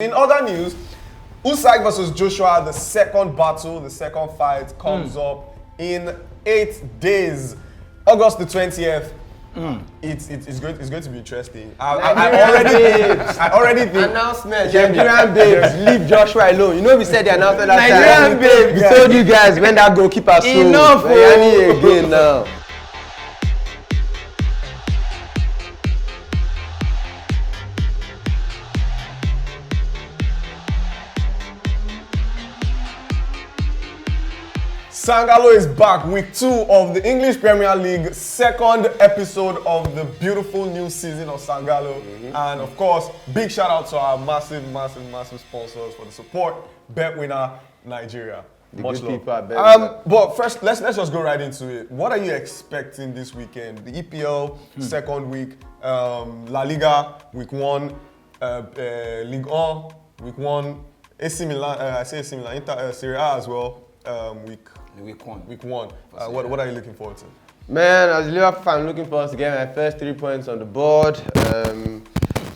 In other news, Usyk versus Joshua, the second battle, the second fight comes up in 8 days. August the 20th. It's going to be interesting. I already think announcement. Nigerian babes, leave Joshua alone. You know we said the announcement last time. Nigerian babes. We told you guys when that goalkeeper sold. Enough, again now. Sangalo is back, week 2 of the English Premier League, second episode of the beautiful new season of Sangalo. And of course, big shout out to our massive sponsors for the support. Bet winner, Nigeria. Much love. But first, let's just go right into it. What are you expecting this weekend? The EPL second week, La Liga week 1, Ligue 1 week 1, AC Milan, AC Milan, Inter, Serie A as well. Week one. What are you looking forward to? Man, as a Liverpool fan, I'm looking forward to getting my first 3 points on the board.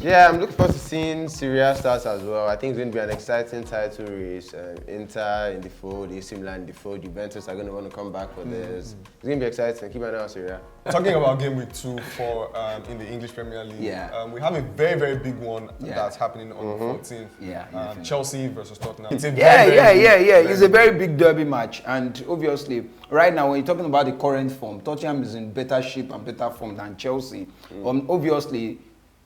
Yeah, I'm looking forward to seeing Serie A start as well. I think it's going to be an exciting title race. Inter in the fold, AC Milan in the fold, Juventus are going to want to come back for this. It's going to be exciting. Keep an eye on Serie A. Talking about game week 2 for in the English Premier League, we have a very big one that's happening on the 14th. Chelsea versus Tottenham. It's a It's a very big derby match, and obviously, right now when you're talking about the current form, Tottenham is in better shape and better form than Chelsea. Obviously.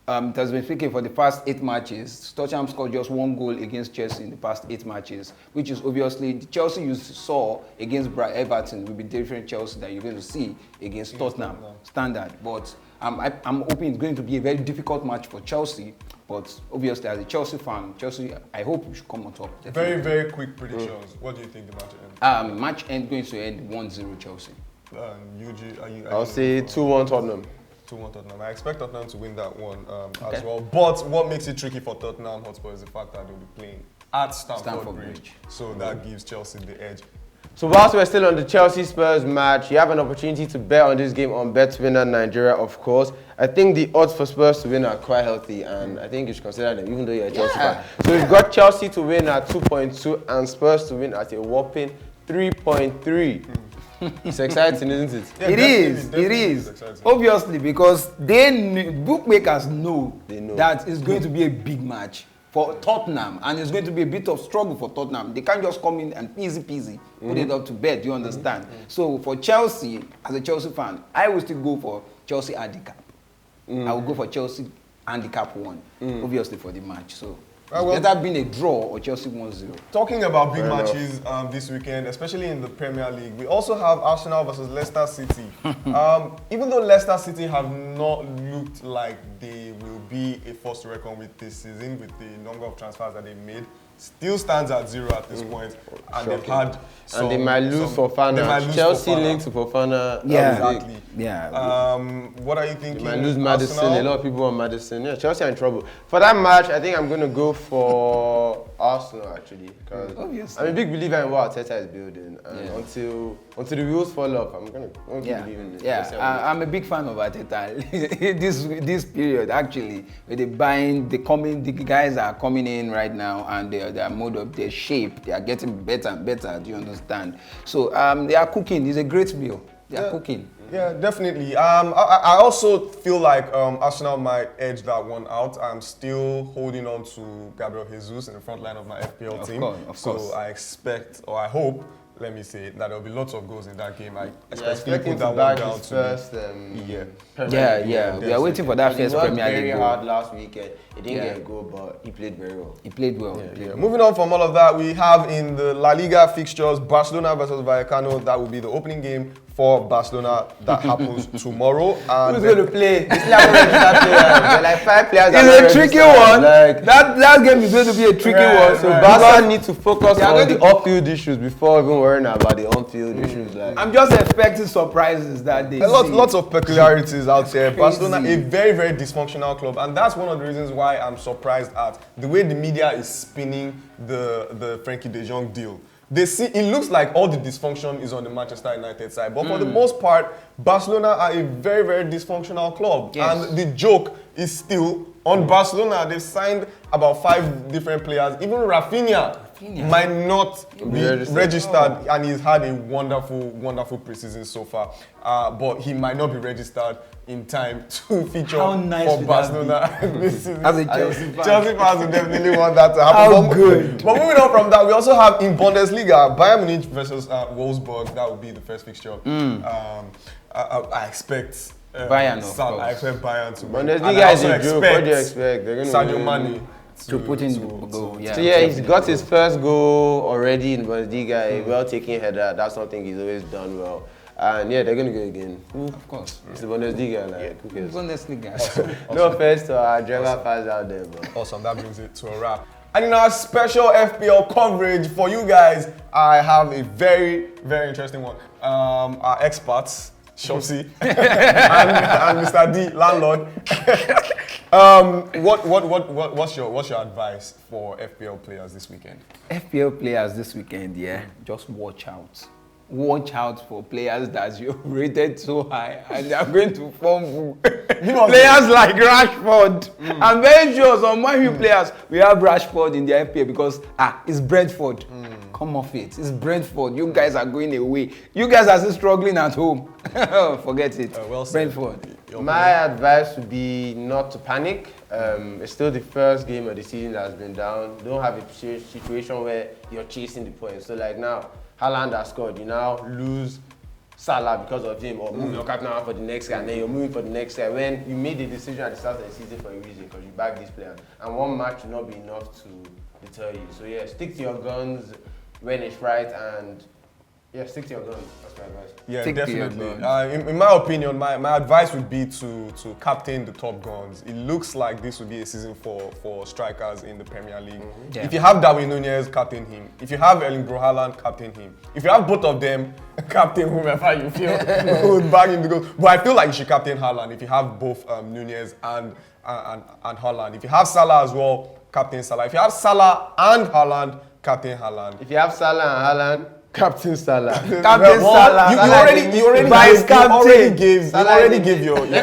It has been speaking for the past 8 matches. Tottenham scored just 1 goal against Chelsea in the past 8 matches, which is obviously the Chelsea you saw against Everton will be different Chelsea that you're going to see against Tottenham standard. But I'm hoping it's going to be a very difficult match for Chelsea. But obviously, as a Chelsea fan, I hope we should come on top. Definitely. Very quick predictions. What do you think the match ends? Match end going to end 1-0 Chelsea. I'll say 2-1 Tottenham. 2-1 Tottenham. I expect Tottenham to win that one as well. But what makes it tricky for Tottenham Hotspur is the fact that they'll be playing at Stamford Bridge. So that gives Chelsea the edge. So whilst we're still on the Chelsea-Spurs match, you have an opportunity to bet on this game on BetWinner Nigeria, of course. I think the odds for Spurs to win are quite healthy, and I think you should consider them, even though you're a Chelsea fan. So we've got Chelsea to win at 2.2 and Spurs to win at a whopping 3.3. It's exciting, isn't it? Yeah, it is. Obviously, because bookmakers know that it's going to be a big match for Tottenham, and it's going to be a bit of struggle for Tottenham. They can't just come in and easy peasy put it up to bed. You understand? So for Chelsea, as a Chelsea fan, I will still go for Chelsea handicap. I will go for Chelsea handicap 1, obviously for the match. So. It's better been a draw or Chelsea 1-0. Talking about big matches this weekend, especially in the Premier League, we also have Arsenal versus Leicester City. Even though Leicester City have not looked like they will be a force to reckon with this season, with the number of transfers that they made, still stands at 0 at this point, and they've had and they might lose for Fofana. Chelsea linked to Fofana. Exactly. What are you thinking? They might lose Maddison. A lot of people want Maddison. Yeah, Chelsea are in trouble. For that match, I think I'm going to go for Arsenal actually, because I'm a big believer in what Arteta is building. Until the wheels fall off, I'm going to keep believing in it. I'm a big fan of Arteta. this period actually, with the guys are coming in right now, and their mode of their shape, they are getting better and better. Do you understand? So they are cooking. It's a great meal. They are cooking. Yeah, definitely. I also feel like Arsenal might edge that one out. I'm still holding on to Gabriel Jesus in the front line of my FPL team. Of course. So I expect, or I hope, let me say, that there'll be lots of goals in that game. I expect put that one down to first. We are waiting for that first Premier League. Very hard last weekend. He didn't get a goal, but he played very well. He played well. Moving on from all of that, we have in the La Liga fixtures Barcelona versus Vallecano. That will be the opening game for Barcelona. That happens tomorrow. And who's going to play? It's like 5 players. It's a tricky one. That game is going to be a tricky one. So Barca need to focus on the off-field issues before even worrying about the on-field issues. I'm just expecting surprises that day. Lots of peculiarities out there. Barcelona, a very dysfunctional club, and that's one of the reasons why I'm surprised at the way the media is spinning the Frenkie de Jong deal. It looks like all the dysfunction is on the Manchester United side, but for the most part, Barcelona are a very dysfunctional club, and the joke is still on Barcelona. They've signed about 5 different players. Even Rafinha might not be registered, and he's had a wonderful preseason so far. But he might not be registered in time to feature for Barcelona this season. As a Chelsea fan. Chelsea fans will definitely want that to happen. How good. But moving on from that, we also have in Bundesliga, Bayern Munich versus Wolfsburg. That will be the first fixture. I expect Bayern, of I course. expect Bayern to win. Bundesliga is a joke. What do you expect? They're going to Sadio Mane To put in the goal, So yeah, he's got his first goal already in Bundesliga. A well-taken header. That's something he's always done well. And yeah, they're going to go again. Of course. It's the Bundesliga, like, who cares? Bundesliga. No offense to our German fans out there, bro. Awesome, that brings it to a wrap. And in our special FPL coverage for you guys, I have a very, very interesting one. Our experts, Shopsy and Mr. D, landlord. What's your advice for FPL players this weekend? FPL players this weekend, yeah, just watch out. Watch out for players that you rated so high and they are going to fumble. Players like Rashford. I'm very sure some Man U players, we have Rashford in the FPL because, it's Brentford. Come off it. It's Brentford. You guys are going away. You guys are still struggling at home. Forget it. Well said. Brentford. My advice would be not to panic. It's still the first game of the season that has been down. Don't have a situation where you're chasing the points. So like now, Haaland has scored. You now lose Salah because of him, or move your captain out for the next guy, and then you're moving for the next guy. When you made the decision at the start of the season for a reason, because you backed this player, and one match will not be enough to deter you. So yeah, stick to your guns when it's right, and yeah, stick to your guns. That's my advice. Yeah, Stick to definitely. In my opinion, my advice would be to captain the top guns. It looks like this would be a season for strikers in the Premier League. Yeah. If you have Darwin Nunez, captain him. If you have Erling Haaland, captain him. If you have both of them, captain whomever you feel would bag in the goal. But I feel like you should captain Haaland if you have both Nunez and Haaland. If you have Salah as well, captain Salah. If you have Salah and Haaland, captain Haaland. If you have Salah and Haaland, captain Salah. Captain Salah. You already gave your Let me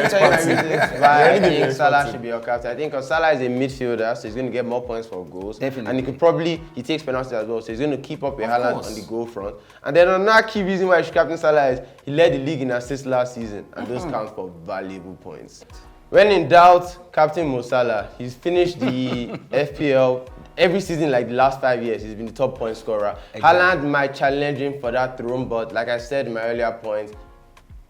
tell you my expertise. reasons why I think Salah should be your captain. I think because Salah is a midfielder, so he's going to get more points for goals. Definitely. And he takes penalties as well, so he's going to keep up with Of Haaland course. on the goal front. And then another key reason why I should captain Salah is he led the league in assists last season, and those count for valuable points. When in doubt, captain Mo Salah. He's finished the FPL every season, like the last 5 years. He's been the top point scorer. Exactly. Haaland might challenge him for that throne, but like I said in my earlier point,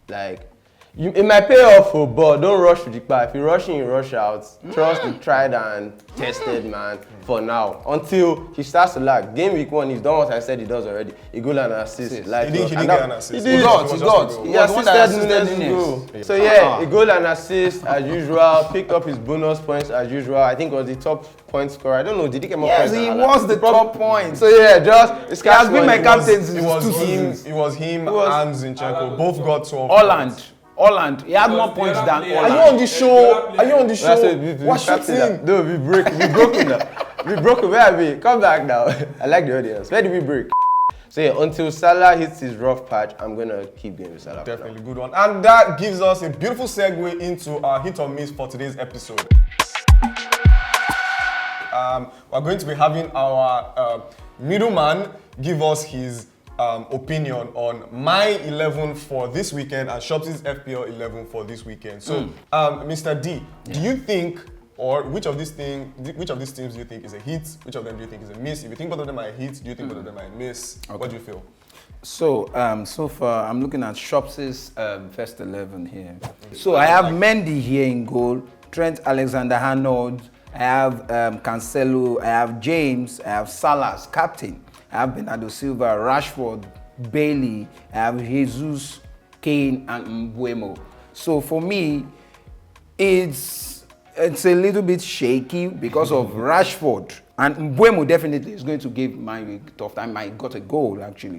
like, it might pay off, but don't rush to the bar. If you rush in, you rush out. Trust the tried and tested man for now. Until he starts to lag. Game week 1, he's done what I said he does already. A goal and assist. Like, He didn't get an assist. He got. He was the one that assisted assisted Nunez's Nunez. goal. So yeah, a goal and assist as usual. Picked up his bonus points as usual. I think it was the top point scorer. I don't know. Did he get more Yes, points? he than Haaland? was the top point. So yeah, just He has been my captain It since was 2 him. seasons. It was him was- and Zinchenko. Both got 12. Holland. He had more points than Are you Holland. on the show? Are you on the That's show? it. What's shooting? No, we broken now. We broken. Where are we? Come back now. I like the audience. Where did we break? So yeah, until Salah hits his rough patch, I'm gonna keep going with Salah. Definitely good one. And that gives us a beautiful segue into our hit or miss for today's episode. We're going to be having our middleman give us his opinion on my 11 for this weekend and Shopsy's FPL 11 for this weekend. So, Mr. D, do you think, or which of these teams do you think is a hit? Which of them do you think is a miss? If you think both of them are a hit, do you think both of them are a miss? Okay. What do you feel? So, so far, I'm looking at Shopsy's first 11 here. So, I have Mendy here in goal, Trent Alexander-Arnold, I have Cancelo, I have James, I have Salah as captain, I have Bernardo Silva, Rashford, Bailey, I have Jesus, Kane, and Mbeumo. So, for me, it's a little bit shaky because of Rashford. And Mbeumo definitely is going to give my a tough time. Might got a goal actually.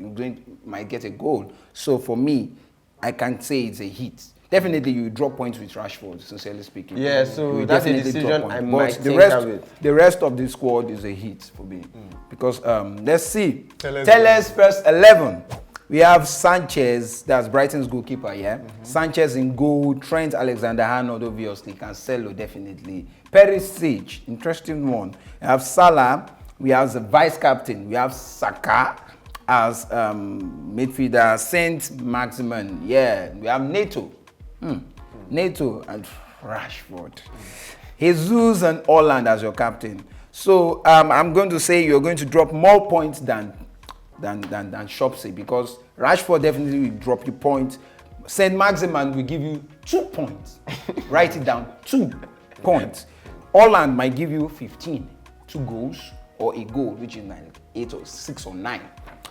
Might get a goal. So for me, I can say it's a hit. Definitely, you drop points with Rashford, sincerely speaking. Yeah, so You that's a definitely decision drop I points. might But think the rest of the squad is a hit for me. Because let's see. Tele's Tele's first 11. We have Sanchez, that's Brighton's goalkeeper, yeah? Sanchez in goal, Trent Alexander-Arnold, obviously, Cancelo, definitely. Perisic, interesting one. We have Salah, we have the vice-captain, we have Saka as midfielder, Saint-Maximin, yeah. We have Neto, Neto and Rashford. Jesus and Holland as your captain. So I'm going to say you're going to drop more points than Shopsy, because Rashford definitely will drop you points. Saint Maximin will give you 2 points. Write it down, 2 points. Holland might give you 15, 2 goals or a goal, which is like 8 or 6 or 9.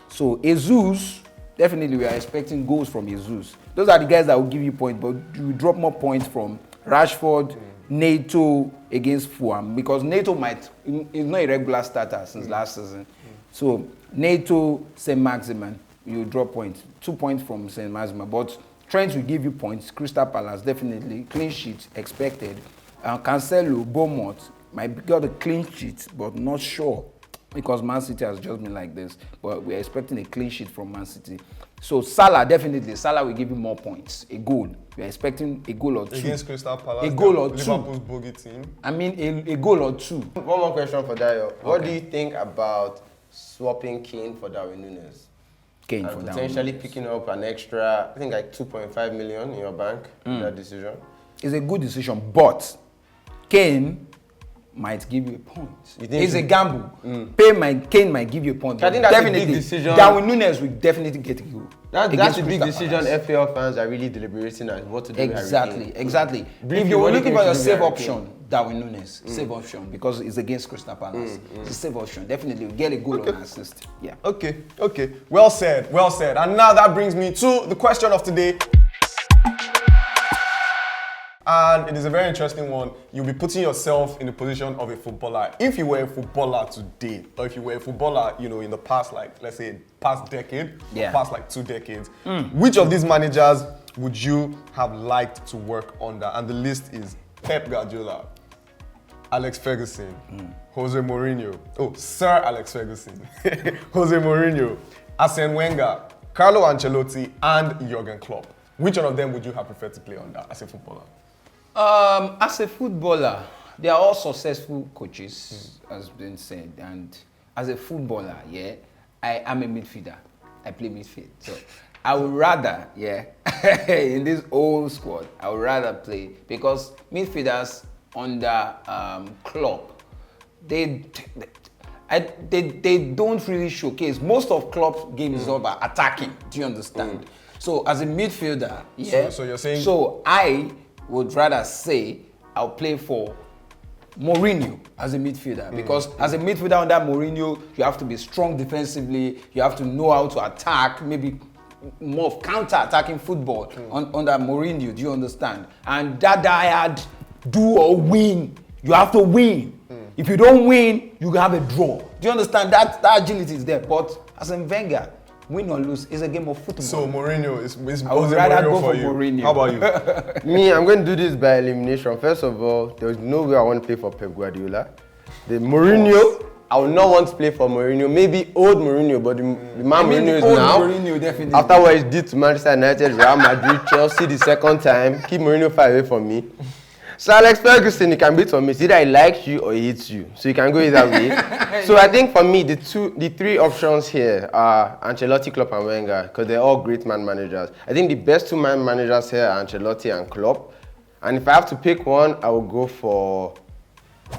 So Jesus, definitely we are expecting goals from Jesus. Those are the guys that will give you points, but you drop more points from Rashford, Neto against Fulham, because Neto is not a regular starter since last season. So Neto, Saint Maximin, you drop points. 2 points from Saint Maximin, but Trent will give you points. Crystal Palace, definitely. Clean sheet expected. Cancelo, Bournemouth, might got a clean sheet, but not sure, because Man City has just been like this. But we're expecting a clean sheet from Man City. So Salah, definitely, Salah will give you more points. A goal. We're expecting a goal or 2. Against Crystal Palace, a goal or 2. Liverpool's bogey team. I mean, a goal or 2. One more question for Dayo. Okay. What do you think about swapping Kane for Darwin Núñez? Kane and for potentially Darwin Núñez. Picking up an extra, I think like 2.5 million in your bank, that decision? It's a good decision, but Kane might give you a point. It's a gamble. Kane might give you a point. I think that's definitely a big decision. Darwin Núñez will definitely get a goal. That's a big decision. FPL fans are really deliberating on what to do. Exactly. Briefly, If you were looking for your safe Harry option, Darwin Núñez, safe option, because it's against Crystal Palace. It's a safe option. Definitely, we'll get a goal or an assist. Yeah. Okay. Well said. And now that brings me to the question of today. And it is a very interesting one. You'll be putting yourself in the position of a footballer. If you were a footballer today, or if you were a footballer, in the past, like, let's say, past decade, or past like 2 decades, which of these managers would you have liked to work under? And the list is Pep Guardiola, Alex Ferguson, Jose Mourinho, Sir Alex Ferguson, Jose Mourinho, Arsene Wenger, Carlo Ancelotti, and Jurgen Klopp. Which one of them would you have preferred to play under as a footballer? As a footballer, they are all successful coaches, as been said. And as a footballer, I am a midfielder. I play midfield. So I would rather, in this old squad, I would rather play, because midfielders under Klopp, they don't really showcase. Most of Klopp's game is all about attacking. Do you understand? So as a midfielder, So you're saying. So I would rather say I'll play for Mourinho as a midfielder, because as a midfielder under Mourinho, you have to be strong defensively, you have to know how to attack, maybe more of counter-attacking football under Mourinho, do you understand? And that diehard do or win, you have to win. If you don't win, you have a draw. Do you understand? That agility is there, but as a Wenger, win or lose, it's a game of football. So Mourinho is I would rather go for you. Mourinho. How about you? Me, I'm going to do this by elimination. First of all, there's no way I want to play for Pep Guardiola. The Mourinho, I would not want to play for Mourinho. Maybe old Mourinho, but the man Mourinho is now. Mourinho, definitely. After what he did to Manchester United, Real Madrid, Chelsea the second time, keep Mourinho far away from me. So Alex Ferguson, he can beat for me. It's either he likes you or he hates you. So you can go either way. So I think for me, the 3 options here are Ancelotti, Klopp, and Wenger, because they're all great man managers. I think the best 2 man managers here are Ancelotti and Klopp. And if I have to pick one, I will go for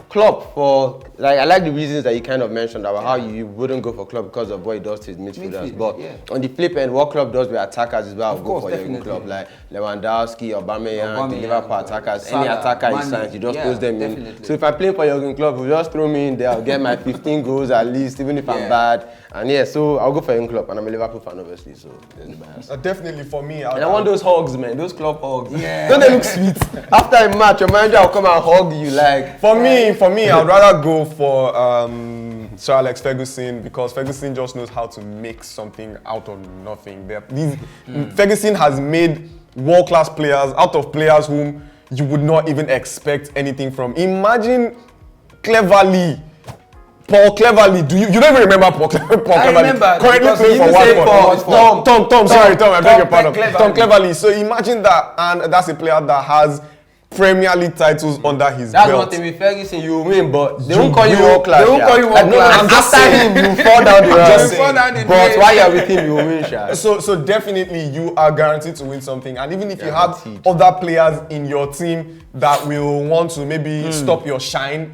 Klopp. I like the reasons that you kind of mentioned about how you wouldn't go for Klopp because of what he does to his midfielders. But on the flip end, what Klopp does with attackers is where I'll go for Jurgen Klopp. Like Lewandowski, Aubameyang, the Liverpool attackers, Salah, any attacker he signs, you just post them in. So if I play for Jurgen Klopp, he'll just throw me in there. I'll get my 15 goals at least, even if I'm bad. And so I'll go for Jurgen Klopp. And I'm a Liverpool fan, obviously. So there's the bias. Definitely for me. And I want those hugs, man. Those Klopp hugs. Yeah. Don't they look sweet? After a match, your manager will come and hug you like. For me, I would rather go for Sir Alex Ferguson, because Ferguson just knows how to make something out of nothing. Ferguson has made world-class players out of players whom you would not even expect anything from. Imagine cleverly Paul Cleverley, you don't even remember Paul Cleverley? I remember, Currently because playing he for even said Watford. Tom, sorry, I beg your pardon. Cleverley. Tom Cleverley. So imagine that, and that's a player that has Premier League titles under his That's belt. one thing with Ferguson, you win, but they You won't call you will- world class. they won't call you world class. I'm just saying, you fall down the just road. saying. But while you're with him, you will win, Sha. So definitely you are guaranteed to win something, and even if you Guaranteed. have other players in your team that will want to maybe stop your shine,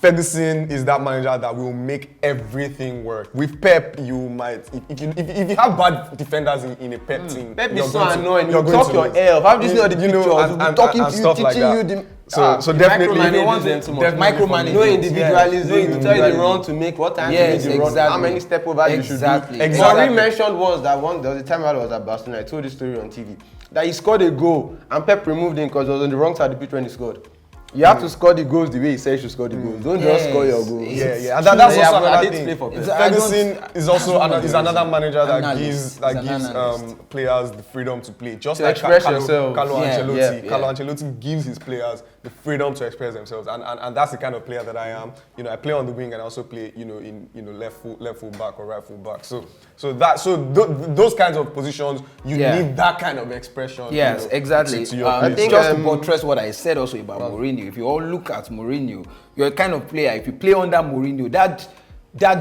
Ferguson is that manager that will make everything work. With Pep, you might if you have bad defenders in a Pep team, Pep you're is so going to- annoying. you're You going talk to your lose. air off. Have you seen all the You know, pictures? and- We'll be and- talking and to you, stuff like teaching you that. the. So definitely, micromanage you want them to too much. definitely Micromanage. No Yes, individualism, no yes, to tell you the run to make, what time Yes, to make the run, how exactly. many step over you should do. Exactly. Exactly. Henry mentioned once that there was a time I was at Barcelona, I told this story on TV, that he scored a goal and Pep removed him because he was on the wrong side of the pitch when he scored. You have to score the goals the way he says you should score the goals. Don't just score your goals. Yeah. And that's Yeah, also but I another did thing. play for Pep. Ferguson is also another manager that Analyst. gives He's an analyst. players the freedom to play, just To like express Carlo yourself. Ancelotti. Yeah. Carlo Ancelotti gives his players the freedom to express themselves, and that's the kind of player that I am. You know, I play on the wing and I also play, in left full back or right full back. So those kinds of positions, you need that kind of expression. Yes, exactly. To your I play. think, just to buttress what I said also about Mourinho, if you all look at Mourinho, you're a kind of player, if you play under Mourinho, that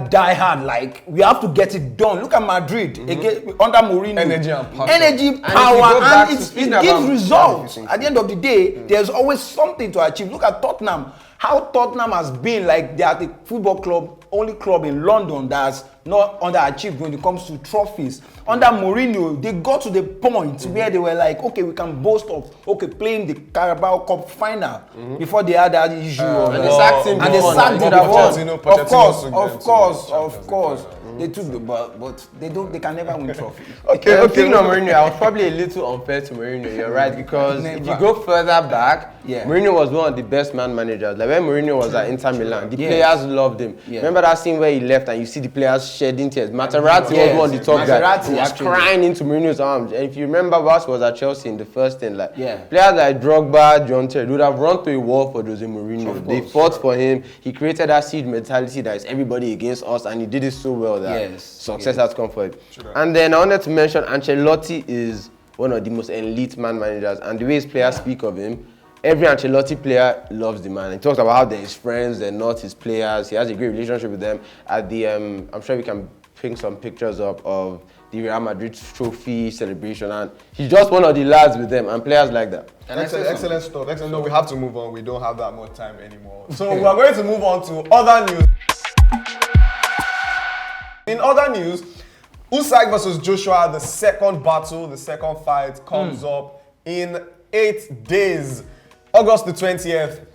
die hard, like, we have to get it done. Look at Madrid, again, under Mourinho. Energy and passion. Energy, if you power, go back and to it speaking gives about results. everything. At the end of the day, there's always something to achieve. Look at Tottenham. How Tottenham has been, like, they are the football club, only club in London that's not underachieved when it comes to trophies. Under Mourinho, they got to the point where they were like, okay, we can boast of, playing the Carabao Cup final before they had that issue of... And they sacked him And they before, sacked now. him They before. Pochettino Of took them course, to of the course, Champions of course. League. They took the but they can never win trophies. Okay, speaking of Mourinho, I was probably a little unfair to Mourinho, you're right, because if you go further back, Mourinho was one of the best managers. Like when Mourinho was at Inter Milan, the players loved him. Remember that scene where he left and you see the players shedding tears? Materazzi was one of the top guys. He was crying into Mourinho's arms. And if you remember, whilst he was at Chelsea in the first thing, like players like Drogba, John Terry would have run to a wall for Jose Mourinho. They fought for him. He created that siege mentality that is everybody against us, and he did it so well that success has come for it. And then I wanted to mention Ancelotti is one of the most elite managers, and the way his players speak of him, every Ancelotti player loves the man. He talks about how they're his friends, they're not his players. He has a great relationship with them. At the, I'm sure we can bring some pictures up of the Real Madrid trophy celebration, and he's just one of the lads with them, and players like that. Excellent stuff. Excellent. No, we have to move on. We don't have that much time anymore. So we are going to move on to other news. In other news, Usyk versus Joshua, the second battle, the second fight comes up in 8 days. August the 20th.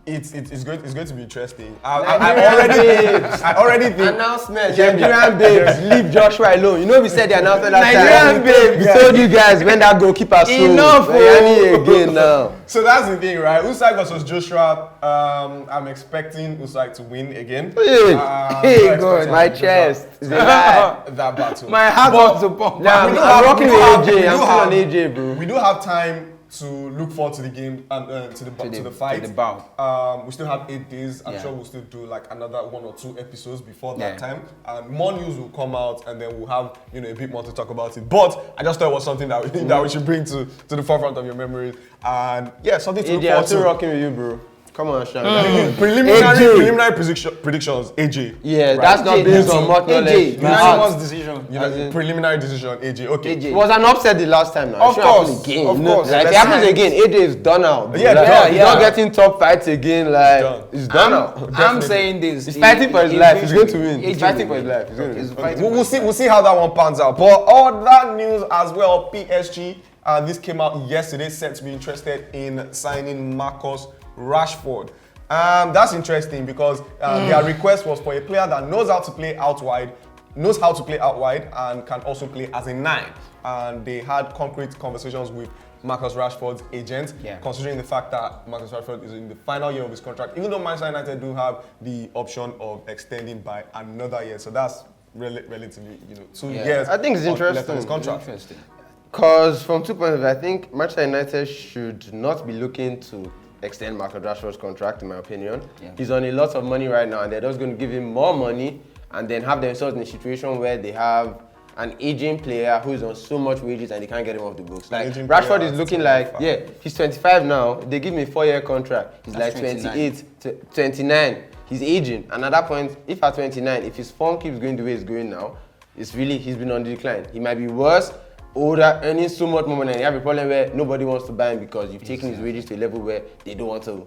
It's going to be interesting. I already think Announcement, Nigerian babes, leave Joshua alone. You know we said the announcement last time. Nigerian babes. We told you guys when that goalkeeper sold. Enough, again now. so. That's the thing, right? Usyk versus Joshua. I'm expecting Usyk to win again. Hey, God, my chest is a lie. That battle. My heart wants to pump. Yeah, we do I'm have- rocking we with do have- AJ. we do I'm still have- on AJ, bro. We do have time to look forward to the game and to the fight. To the bout. We still have 8 days. I'm sure we'll still do like another 1 or 2 episodes before that time. And more news will come out, and then we'll have a bit more to talk about it. But I just thought it was something that we should bring to the forefront of your memories. And yeah, something to look AJ, I'm forward still to. rocking with you, bro. Come on, Sean. Preliminary predictions, AJ. Yeah, that's not based on much knowledge. Unanimous decision. Preliminary decision, AJ. Okay. AJ. It was an upset the last time now. Of course, Again. of course. Like, if it happens again, AJ is done now. Yeah, like, done, he's not getting top fights again. Like, he's done now. I'm saying this. He's fighting for his life. He's going to win. He's fighting for his life. He's going to win. We'll see how that one pans out. But other news as well, PSG, this came out yesterday, said to be interested in signing Marcus Rashford. That's interesting because their request was for a player that knows how to play out wide, and can also play as a 9. And they had concrete conversations with Marcus Rashford's agent, considering the fact that Marcus Rashford is in the final year of his contract, even though Manchester United do have the option of extending by another year. So that's relatively, 2 years. I think it's left interesting. on his contract. Because from 2 points of view, I think Manchester United should not be looking to extend Marcus Rashford's contract, in my opinion. Yeah. He's on a lot of money right now, and they're just going to give him more money and then have themselves in a situation where they have an aging player who is on so much wages and they can't get him off the books. Like Rashford is looking like, yeah, he's 25 now. They give him a 4-year contract. He's That's like 29. 28, 29. He's aging, and at that point, if at 29, if his form keeps going the way it's going now, he's been on the decline. He might be worse, older, earning so much more money, and you have a problem where nobody wants to buy him because you've taken his wages to a level where they don't want to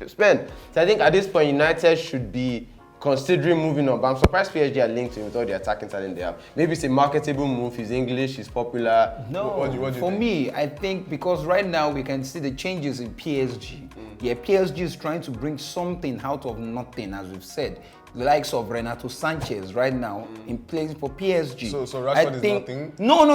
spend. So I think at this point, United should be considering moving on, but I'm surprised PSG are linked to him with all the attacking talent they have. Maybe it's a marketable move. He's English, he's popular. No, what do you for think? me, I think because right now we can see the changes in PSG. Yeah, PSG is trying to bring something out of nothing, as we've said. The likes of Renato Sanchez right now in place for PSG. So Rashford is nothing? No. No,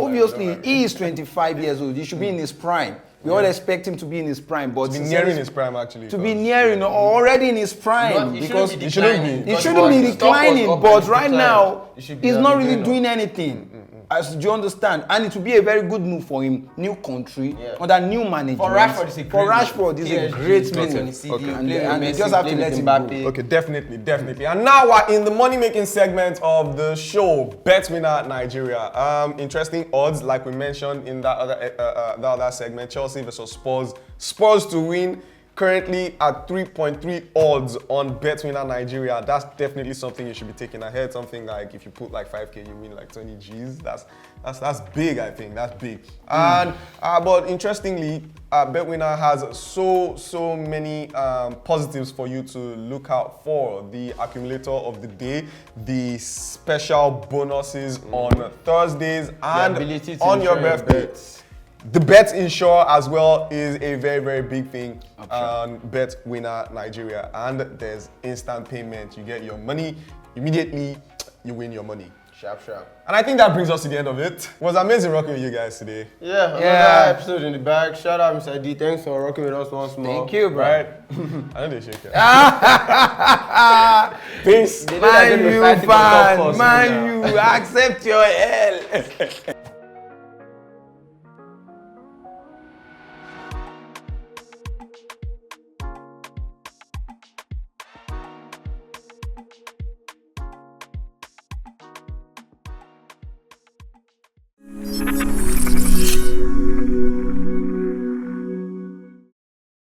Obviously, no. he is 25 years old. He should be in his prime. We all expect him to be in his prime, but To be nearing his prime, actually. to be nearing or already in his prime, because he shouldn't be he declining. shouldn't be His stock was declining, up but and right declined. now He should be he's not going really up. doing anything. As do you understand? And it will be a very good move for him, new country, under new management. For Rashford, it's a great For Rashford, it's a PSG, great okay. move. Okay. And they just have to let him go. Okay, definitely. And now we're in the money-making segment of the show, Bet Winner Nigeria. Interesting odds, like we mentioned in that other segment, Chelsea versus Spurs. Spurs to win, currently at 3.3 odds on Bet Winner Nigeria. That's definitely something you should be taking ahead. Something like if you put like 5K, you win like 20 Gs. That's big, I think. That's big. And but interestingly, Bet Winner has so many positives for you to look out for. The accumulator of the day, the special bonuses on Thursdays, and ability to on your insure your birthday. bets. The Bet Insure as well is a very big thing on Bet Winner Nigeria. And there's instant payment. You get your money immediately, you win your money. Sharp. And I think that brings us to the end of it. It was amazing rocking with you guys today. Yeah, another episode in the bag. Shout out, Mr. D. Thanks for rocking with us once more. Thank you, bro. Right? I know they shake it. Peace. They know they're gonna be fighting for top four, so Man, you accept your L.